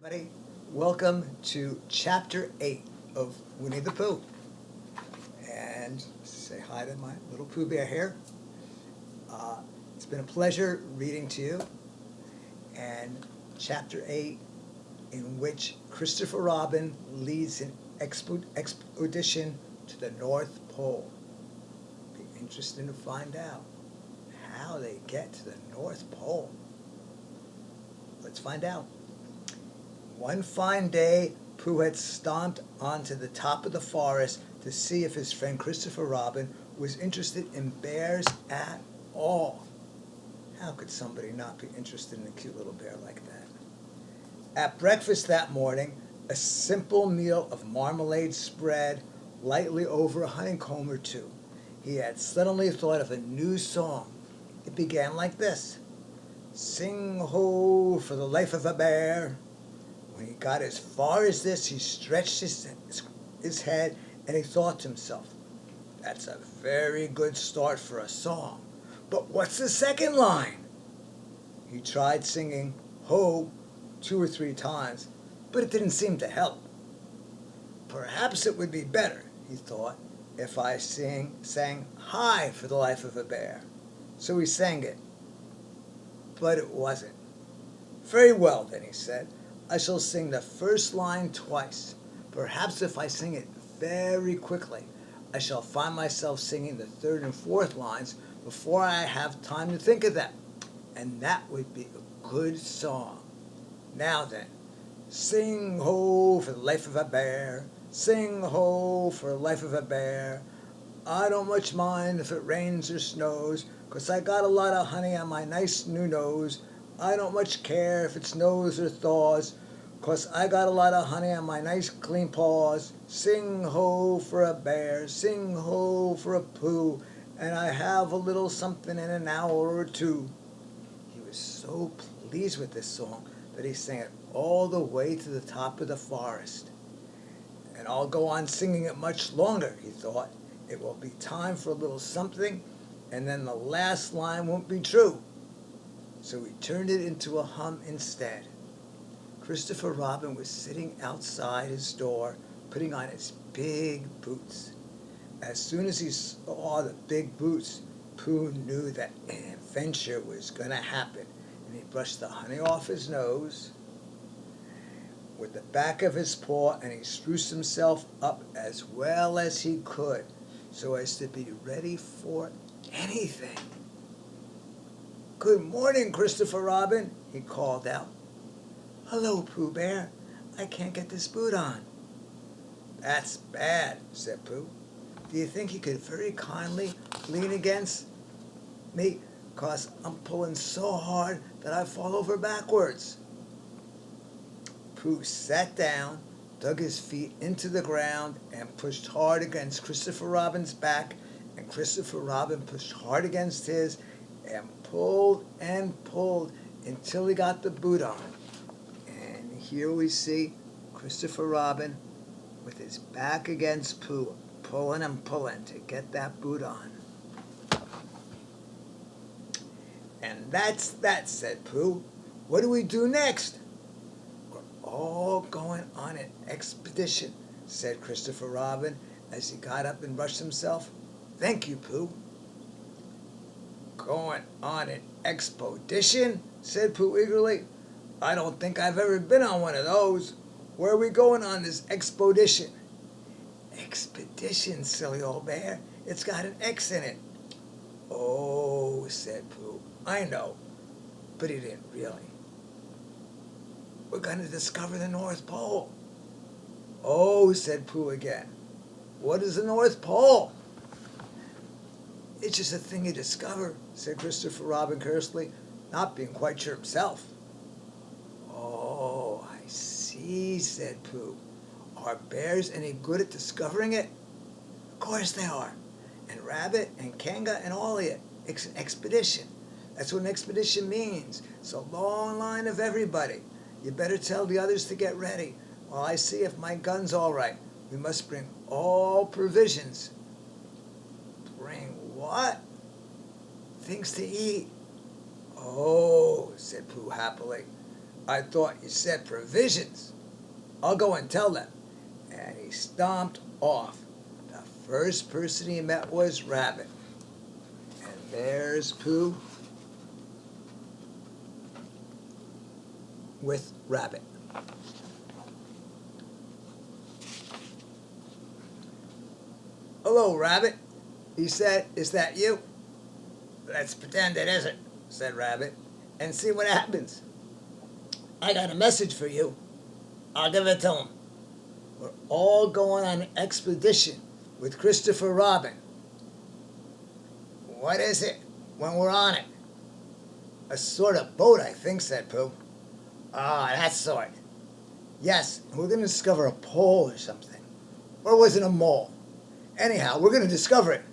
Everybody, welcome to Chapter 8 of Winnie the Pooh. And say hi to my little Pooh Bear here. It's been a pleasure reading to you. And Chapter 8, in which Christopher Robin leads an expedition to the North Pole. Be interesting to find out how they get to the North Pole. Let's find out. One fine day, Pooh had stomped onto the top of the forest to see if his friend Christopher Robin was interested in bears at all. How could somebody not be interested in a cute little bear like that? At breakfast that morning, a simple meal of marmalade spread lightly over a honeycomb or two, he had suddenly thought of a new song. It began like this: "Sing ho for the life of a bear." When he got as far as this, he stretched his head and he thought to himself, "That's a very good start for a song. But what's the second line?" He tried singing "ho" 2 or 3 times, but it didn't seem to help. "Perhaps it would be better," he thought, "if I sang "hi for the life of a bear." So he sang it, but it wasn't. "Very well, then," he said. "I shall sing the first line twice. Perhaps if I sing it very quickly, I shall find myself singing the third and fourth lines before I have time to think of them, and that would be a good song. Now then, sing ho for the life of a bear, sing ho for the life of a bear. I don't much mind if it rains or snows, 'cause I got a lot of honey on my nice new nose. I don't much care if it snows or thaws, 'cause I got a lot of honey on my nice clean paws. Sing ho for a bear, sing ho for a Pooh, and I have a little something in an hour or two." He was so pleased with this song that he sang it all the way to the top of the forest. "And I'll go on singing it much longer," he thought. "It will be time for a little something, and then the last line won't be true." So he turned it into a hum instead. Christopher Robin was sitting outside his door, putting on his big boots. As soon as he saw the big boots, Pooh knew that an adventure was going to happen, and he brushed the honey off his nose with the back of his paw, and he spruced himself up as well as he could, so as to be ready for anything. "Good morning, Christopher Robin," he called out. "Hello, Pooh Bear. I can't get this boot on." "That's bad," said Pooh. "Do you think you could very kindly lean against me, 'cause I'm pulling so hard that I fall over backwards?" Pooh sat down, dug his feet into the ground, and pushed hard against Christopher Robin's back, and Christopher Robin pushed hard against his, and pulled until he got the boot on. And here we see Christopher Robin with his back against Pooh, pulling and pulling to get that boot on. "And that's that," said Pooh. "What do we do next?" "We're all going on an expedition," said Christopher Robin as he got up and brushed himself. "Thank you, Pooh." "Going on an expedition?" said Pooh eagerly. "I don't think I've ever been on one of those. Where are we going on this expedition?" "Expedition, silly old bear. It's got an X in it." "Oh," said Pooh, "I know," but he didn't really. "We're going to discover the North Pole." "Oh," said Pooh again. "What is the North Pole?" "It's just a thing you discover," said Christopher Robin curiously, not being quite sure himself. "Oh, I see," said Pooh. "Are bears any good at discovering it?" "Of course they are. And Rabbit and Kanga and all of it. It's an expedition. That's what an expedition means. It's a long line of everybody. You better tell the others to get ready while I see if my gun's all right. We must bring all provisions." "Bring what?" "Things to eat." "Oh," said Pooh happily. I thought you said provisions. I'll go and tell them. And he stomped off. The first person he met was Rabbit. And there's Pooh with Rabbit. "Hello, Rabbit," he said. "Is that you?" "Let's pretend it isn't," said Rabbit, "and see what happens. I got a message for you. I'll give it to him. We're all going on an expedition with Christopher Robin." "What is it when we're on it?" "A sort of boat, I think," said Pooh. "Ah, that sort." "Yes, and we're going to discover a pole or something. Or was it a mole? Anyhow, we're going to discover it."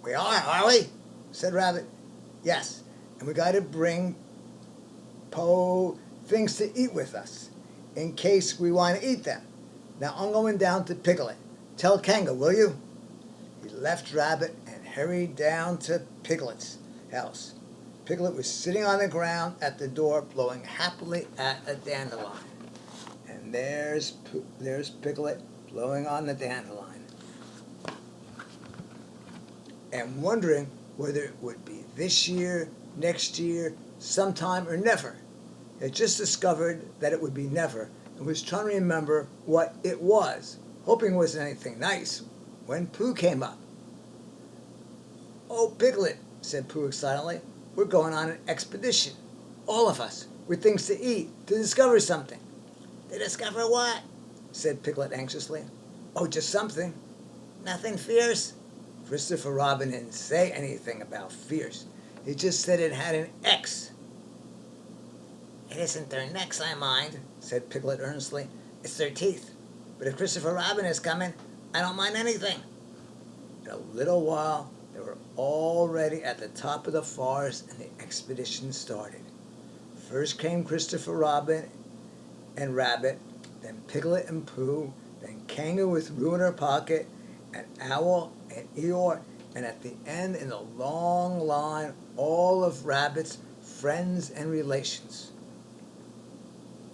"We are we?" said Rabbit. "Yes, and we got to bring Poe things to eat with us, in case we want to eat them. Now I'm going down to Piglet. Tell Kanga, will you?" He left Rabbit and hurried down to Piglet's house. Piglet was sitting on the ground at the door, blowing happily at a dandelion. And there's Piglet blowing on the dandelion, and wondering whether it would be this year, next year, sometime, or never. He had just discovered that it would be never, and was trying to remember what it was, hoping it wasn't anything nice, when Pooh came up. "Oh, Piglet," said Pooh excitedly, "we're going on an expedition, all of us, with things to eat, to discover something." "To discover what?" said Piglet anxiously. "Oh, just something." "Nothing fierce?" Christopher Robin didn't say anything about fierce. He just said it had an X. "It isn't their necks I mind," said Piglet earnestly. "It's their teeth. But if Christopher Robin is coming, I don't mind anything." In a little while, they were already at the top of the forest, and the expedition started. First came Christopher Robin and Rabbit, then Piglet and Pooh, then Kanga with Roo in her pocket, and Owl and Eeyore, and at the end in the long line, all of Rabbit's friends and relations.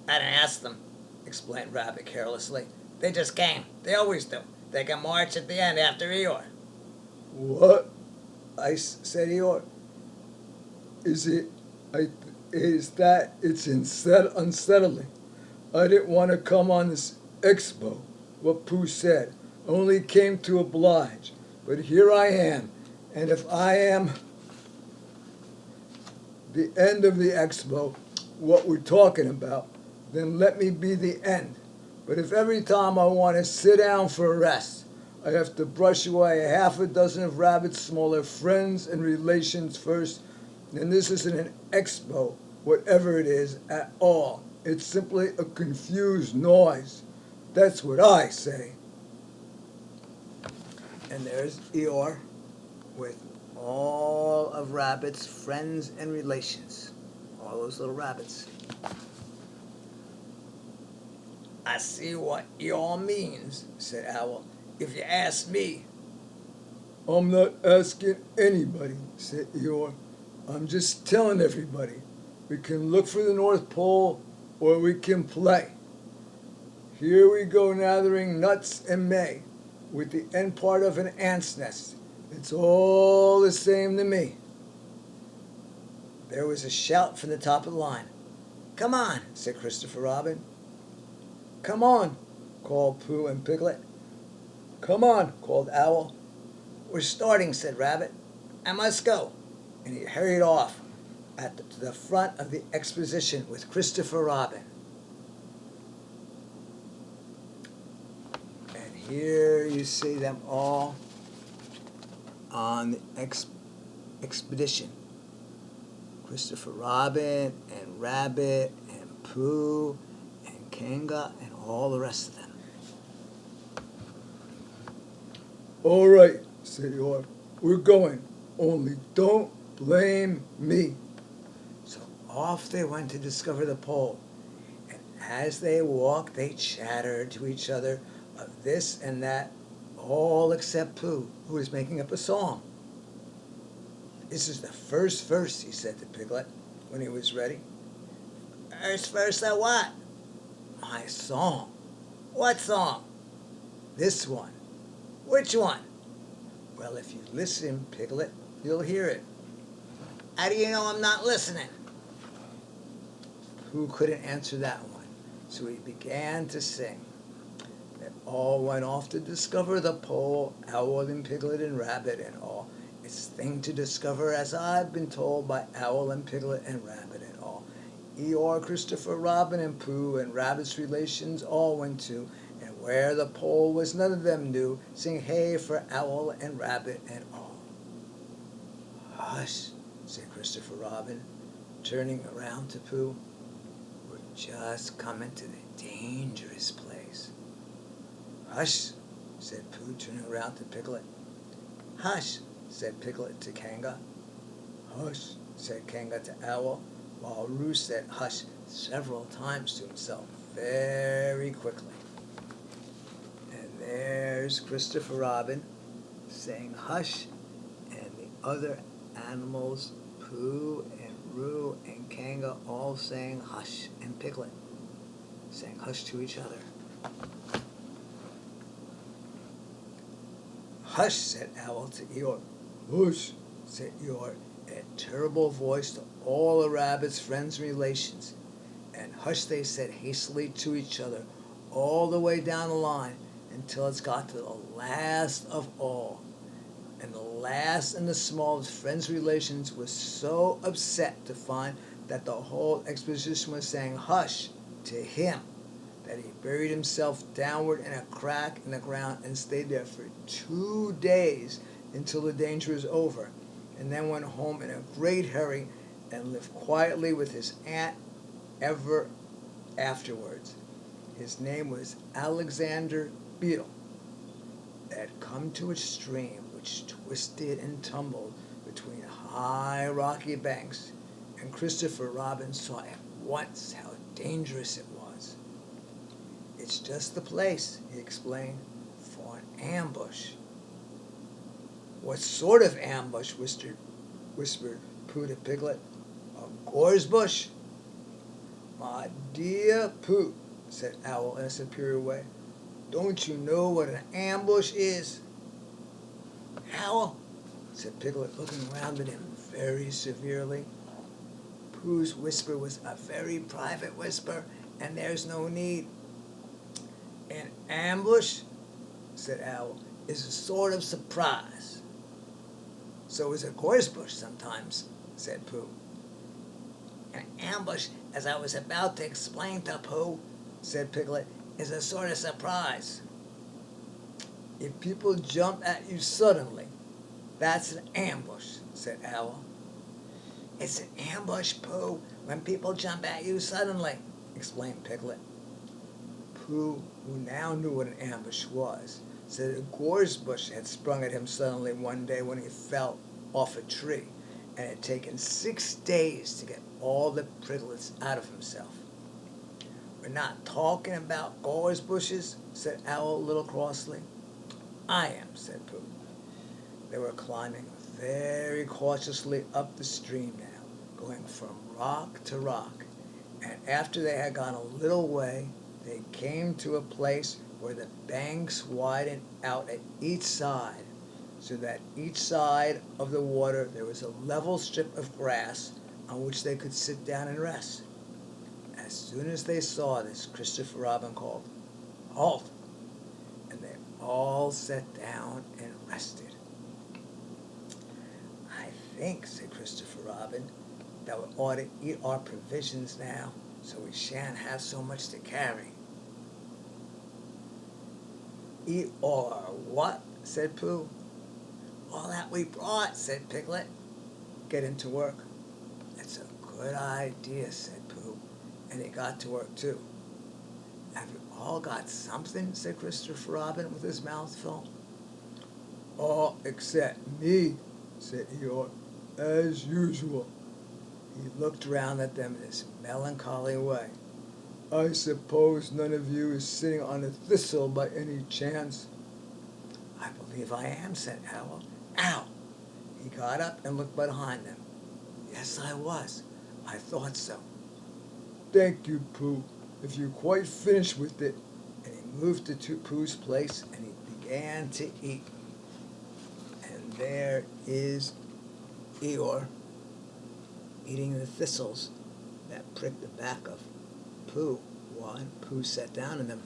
"I didn't ask them," explained Rabbit carelessly. "They just came. They always do. They can march at the end after Eeyore." "What?" said Eeyore. Is that it's unsettling. I didn't want to come on this expo, what Pooh said. I only came to oblige. But here I am, and if I am the end of the expo, what we're talking about, then let me be the end. But if every time I want to sit down for a rest, I have to brush away a half a dozen of Rabbit's smaller friends and relations first, then this isn't an expo, whatever it is, at all. It's simply a confused noise. That's what I say." And there's Eeyore with all of Rabbit's friends and relations, all those little rabbits. "I see what Eeyore means," said Owl, "if you ask me." "I'm not asking anybody," said Eeyore. "I'm just telling everybody. We can look for the North Pole, or we can play. Here we go gathering nuts in May, with the end part of an ant's nest. It's all the same to me." There was a shout from the top of the line. "Come on," said Christopher Robin. "Come on," called Pooh and Piglet. "Come on," called Owl. "We're starting," said Rabbit. "I must go." And he hurried off to the front of the exposition with Christopher Robin. And here you see them all on the expedition. Christopher Robin and Rabbit and Pooh and Kanga and all the rest of them. "All right," said Eeyore. "We're going. Only don't blame me." So off they went to discover the pole. And as they walked, they chattered to each other of this and that, all except Pooh, who was making up a song. "This is the first verse," he said to Piglet when he was ready. First, what? My song. What song? This one. Which one? Well, if you listen, Piglet, you'll hear it. How do you know I'm not listening? Pooh couldn't answer that one, so he began to sing. They all went off to discover the pole, Owl and Piglet and Rabbit and all. It's a thing to discover, as I've been told by Owl and Piglet and Rabbit and all. Eeyore, Christopher, Robin, and Pooh, and Rabbit's relations all went to, and where the pole was none of them knew. Sing hey for Owl and Rabbit and all. Hush, said Christopher Robin, turning around to Pooh. We're just coming to the dangerous place. Hush, said Pooh, turning around to Piglet. Hush, said Piglet to Kanga. Hush, said Kanga to Owl, while Roo said hush several times to himself very quickly. And there's Christopher Robin saying hush, and the other animals, Pooh and Roo and Kanga, all saying hush, and Piglet saying hush to each other. Hush, said Owl to Eeyore. Hush, said Eeyore, in a terrible voice to all the rabbits' friends and relations. And hush, they said hastily to each other, all the way down the line, until it's got to the last of all. And the last and the smallest friends' relations was so upset to find that the whole exposition was saying hush to him, that he buried himself downward in a crack in the ground and stayed there for 2 days until the danger was over, and then went home in a great hurry and lived quietly with his aunt ever afterwards. His name was Alexander Beetle. They had come to a stream which twisted and tumbled between high rocky banks, and Christopher Robin saw at once how dangerous it was. It's just the place, he explained, for an ambush. What sort of ambush? Whispered Pooh to Piglet. A gorse bush? My dear Pooh, said Owl in a superior way, don't you know what an ambush is? Owl, said Piglet, looking round at him very severely. Pooh's whisper was a very private whisper, and there's no need. An ambush, said Owl, is a sort of surprise. So is a gorse bush sometimes, said Pooh. An ambush, as I was about to explain to Pooh, said Piglet, is a sort of surprise. If people jump at you suddenly, that's an ambush, said Owl. It's an ambush, Pooh, when people jump at you suddenly, explained Piglet. Pooh, who now knew what an ambush was, said a gorse bush had sprung at him suddenly one day when he fell off a tree, and had taken 6 days to get all the priglets out of himself. We're not talking about gorse bushes, said Owl a little crossly. I am, said Pooh. They were climbing very cautiously up the stream now, going from rock to rock, and after they had gone a little way, they came to a place where the banks widened out at each side, so that each side of the water there was a level strip of grass on which they could sit down and rest. As soon as they saw this, Christopher Robin called, "Halt!" and they all sat down and rested. I think, said Christopher Robin, that we ought to eat our provisions now, so we shan't have so much to carry. Eat all our what? Said Pooh. All that we brought, said Piglet. Getting to work. That's a good idea, said Pooh, and he got to work too. Have you all got something? Said Christopher Robin with his mouth full. All except me, said Eeyore, as usual. He looked round at them in his melancholy way. I suppose none of you is sitting on a thistle by any chance? I believe I am, said Owl. Ow! He got up and looked behind them. Yes, I was. I thought so. Thank you, Pooh, if you're quite finished with it. And he moved to Pooh's place and he began to eat. And there is Eeyore eating the thistles that pricked the back of Pooh while Pooh sat down in them.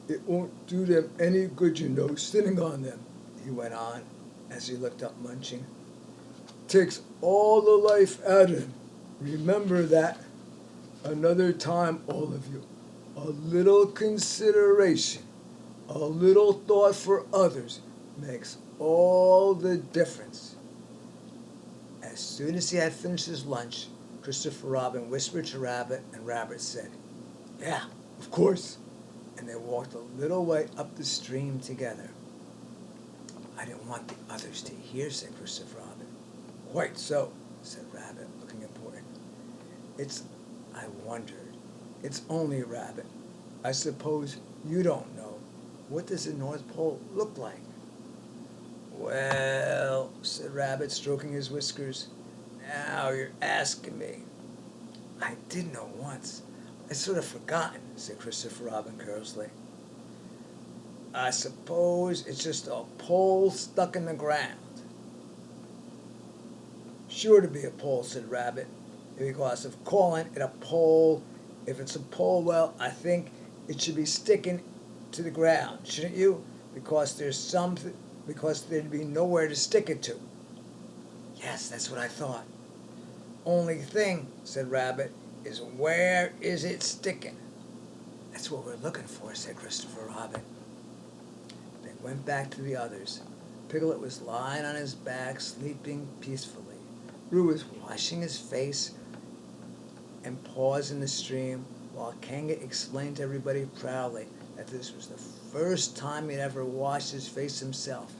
It won't do them any good, you know, sitting on them, he went on as he looked up munching. Takes all the life out of them. Remember that. Another time, all of you. A little consideration, a little thought for others makes all the difference. As soon as he had finished his lunch, Christopher Robin whispered to Rabbit, and Rabbit said, "Yeah, of course." And they walked a little way up the stream together. "I didn't want the others to hear," said Christopher Robin. "Quite so," said Rabbit, looking important. I wondered. It's only Rabbit. I suppose you don't know. What does the North Pole look like?" "Well," said Rabbit, stroking his whiskers, "now you're asking me." "I did know once. I sort of forgotten," said Christopher Robin carelessly. "I suppose it's just a pole stuck in the ground." "Sure to be a pole," said Rabbit, "because of calling it a pole. If it's a pole, well, I think it should be sticking to the ground, shouldn't you? Because there'd be nowhere to stick it to." "Yes, that's what I thought." "Only thing," said Rabbit, "is where is it sticking?" "That's what we're looking for," said Christopher Robin. They went back to the others. Piglet was lying on his back, sleeping peacefully. Roo was washing his face and paws in the stream, while Kanga explained to everybody proudly that this was the first time he'd ever washed his face himself.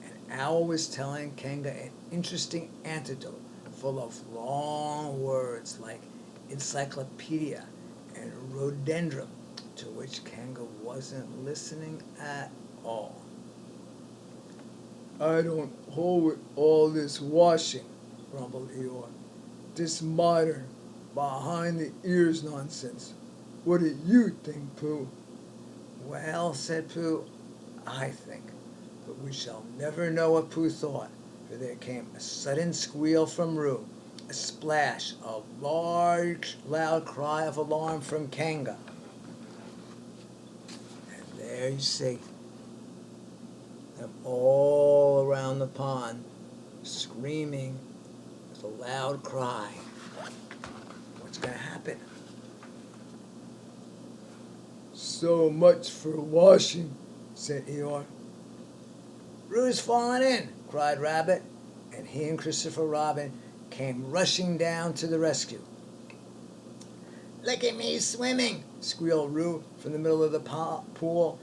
And Owl was telling Kanga an interesting anecdote full of long words like encyclopedia and rhododendron, to which Kanga wasn't listening at all. I don't hold with all this washing, grumbled Eeyore. This modern, behind-the-ears nonsense. What do you think, Pooh? "Well," said Pooh, "I think." But we shall never know what Pooh thought, for there came a sudden squeal from Roo, a splash, a large, loud cry of alarm from Kanga. And there you see them all around the pond, screaming with a loud cry. What's going to happen? So much for washing, said Eeyore. "Roo's fallen in!" cried Rabbit, and he and Christopher Robin came rushing down to the rescue. "Look at me swimming!" squealed Roo from the middle of the pool,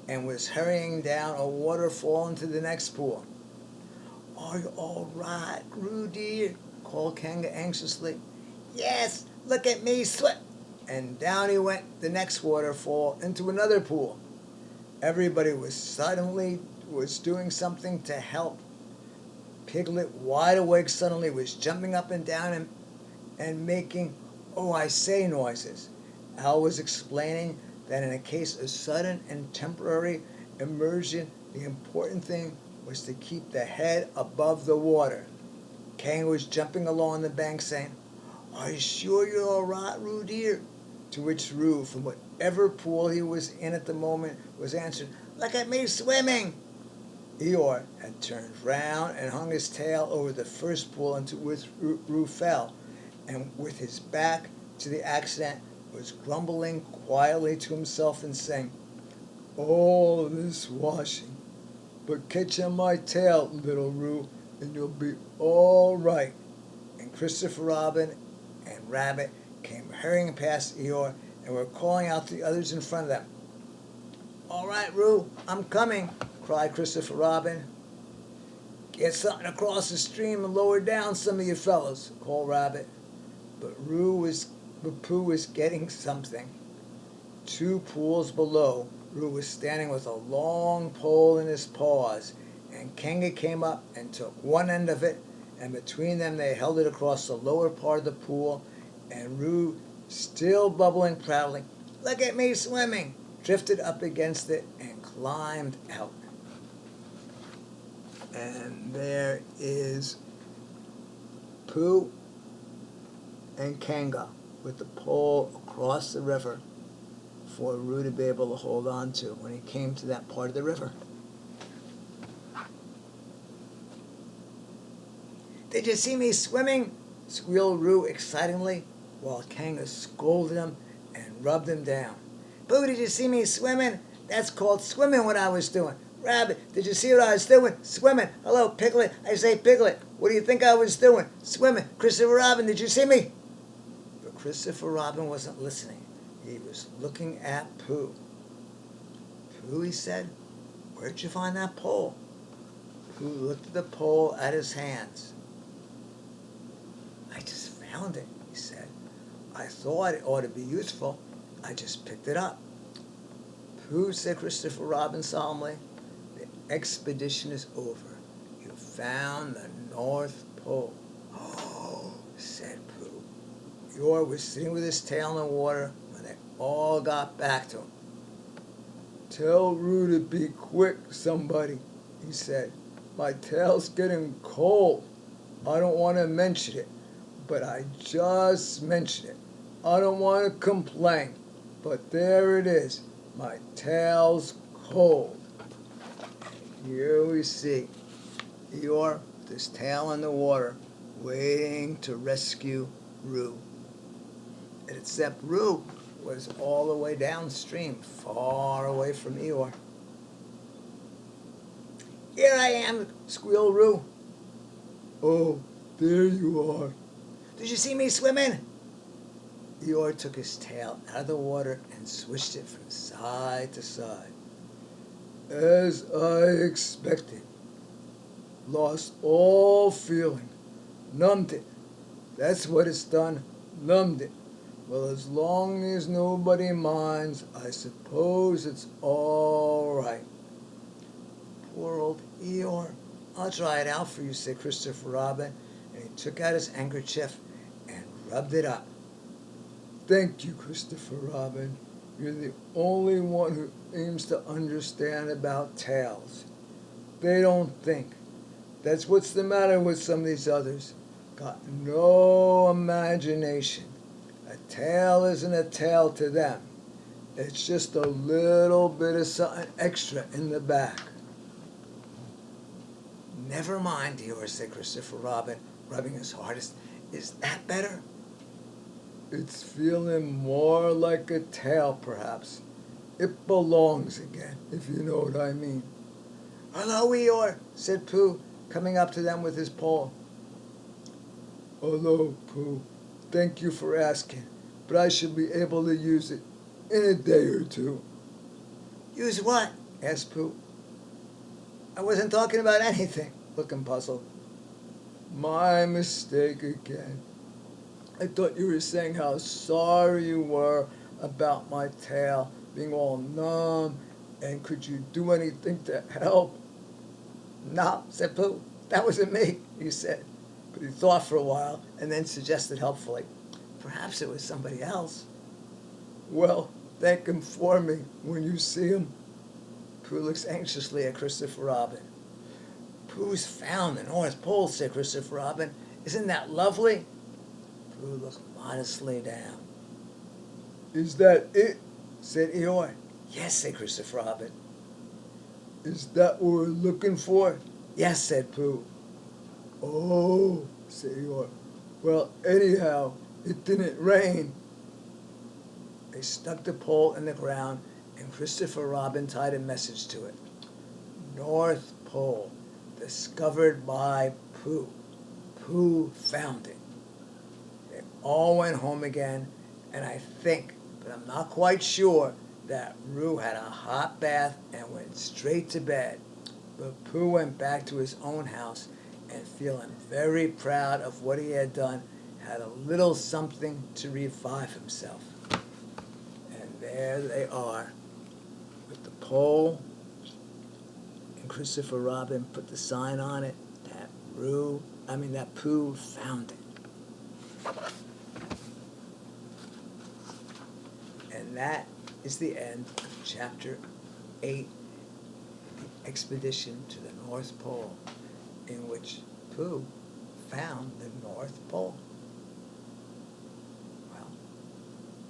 and was hurrying down a waterfall into the next pool. "Are you all right, Roo dear?" called Kanga anxiously. "Yes, look at me swim!" And down he went the next waterfall into another pool. Everybody was doing something to help. Piglet, wide awake suddenly, was jumping up and down and making "oh, I say" noises. Al was explaining that in a case of sudden and temporary immersion, the important thing was to keep the head above the water. Kang was jumping along the bank saying, "Are you sure you're all right, Roo dear?" To which Roo, from whatever pool he was in at the moment, was answered, "Look at me swimming!" Eeyore had turned round and hung his tail over the first pool into which Roo fell, and with his back to the accident was grumbling quietly to himself and saying, "All this washing. But catch on my tail, little Roo, and you'll be all right." And Christopher Robin and Rabbit came hurrying past Eeyore and were calling out to the others in front of them. "All right, Roo, I'm coming," cried Christopher Robin. "Get something across the stream and lower down, some of you fellows," called Rabbit. But Pooh was getting something. 2 pools below, Roo was standing with a long pole in his paws, and Kanga came up and took one end of it and between them they held it across the lower part of the pool, and Roo, still bubbling proudly, "Look at me swimming," drifted up against it and climbed out. And there is Pooh and Kanga with the pole across the river for Roo to be able to hold on to when he came to that part of the river. "Did you see me swimming?" squealed Roo excitedly, while Kanga scolded him and rubbed him down. "Pooh, did you see me swimming? That's called swimming what I was doing. Rabbit, did you see what I was doing? Swimming. Hello, Piglet. I say, Piglet, what do you think I was doing? Swimming. Christopher Robin, did you see me?" But Christopher Robin wasn't listening. He was looking at Pooh. "Pooh," he said, "where'd you find that pole?" Pooh looked at the pole at his hands. "I just found it," he said. "I thought it ought to be useful. I just picked it up." "Pooh," said Christopher Robin solemnly, "the expedition is over. You found the North Pole." "Oh," said Pooh. Eeyore was sitting with his tail in the water when they all got back to him. "Tell Roo to be quick, somebody," he said. "My tail's getting cold. I don't want to mention it, but I just mentioned it. I don't want to complain, but there it is. My tail's cold." Here we see Eeyore with his tail in the water, waiting to rescue Roo. And except Roo was all the way downstream, far away from Eeyore. "Here I am," squealed Roo. "Oh, there you are." "Did you see me swimming?" Eeyore took his tail out of the water and swished it from side to side. "As I expected. Lost all feeling. Numbed it. That's what it's done. Numbed it. Well, as long as nobody minds, I suppose it's all right." "Poor old Eeyore. I'll dry it out for you," said Christopher Robin, and he took out his handkerchief and rubbed it up. "Thank you, Christopher Robin. You're the only one who seems to understand about tails. They don't think. That's what's the matter with some of these others. Got no imagination. A tail isn't a tail to them. It's just a little bit of something extra in the back." "Never mind, Eeyore," said Christopher Robin, rubbing his hardest. "Is that better?" "It's feeling more like a tail, perhaps. It belongs again, if you know what I mean." "Hello, Eeyore," said Pooh, coming up to them with his pole. "Hello, Pooh. Thank you for asking, but I should be able to use it in a day or two." "Use what?" asked Pooh. "I wasn't talking about anything," looking puzzled. "My mistake again. I thought you were saying how sorry you were about my tail being all numb, and could you do anything to help?" "No," said Pooh. "That wasn't me," he said. But he thought for a while and then suggested helpfully, "Perhaps it was somebody else." "Well, thank him for me when you see him." Pooh looks anxiously at Christopher Robin. "Pooh's found the North Pole," said Christopher Robin. "Isn't that lovely?" Pooh looked modestly down. "Is that it?" said Eeyore. "Yes," said Christopher Robin. "Is that what we're looking for?" "Yes," said Pooh. "Oh," said Eeyore. "Well, anyhow, it didn't rain." They stuck the pole in the ground, and Christopher Robin tied a message to it. "North Pole, discovered by Pooh. Pooh found it." They all went home again, and I think, but I'm not quite sure, that Roo had a hot bath and went straight to bed. But Pooh went back to his own house, and feeling very proud of what he had done, had a little something to revive himself. And there they are, with the pole, and Christopher Robin put the sign on it that Pooh found it. And that is the end of chapter 8, The Expedition to the North Pole, in which Pooh found the North Pole. Well,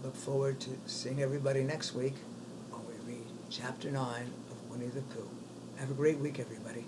look forward to seeing everybody next week when we read chapter 9 of Winnie the Pooh. Have a great week, everybody.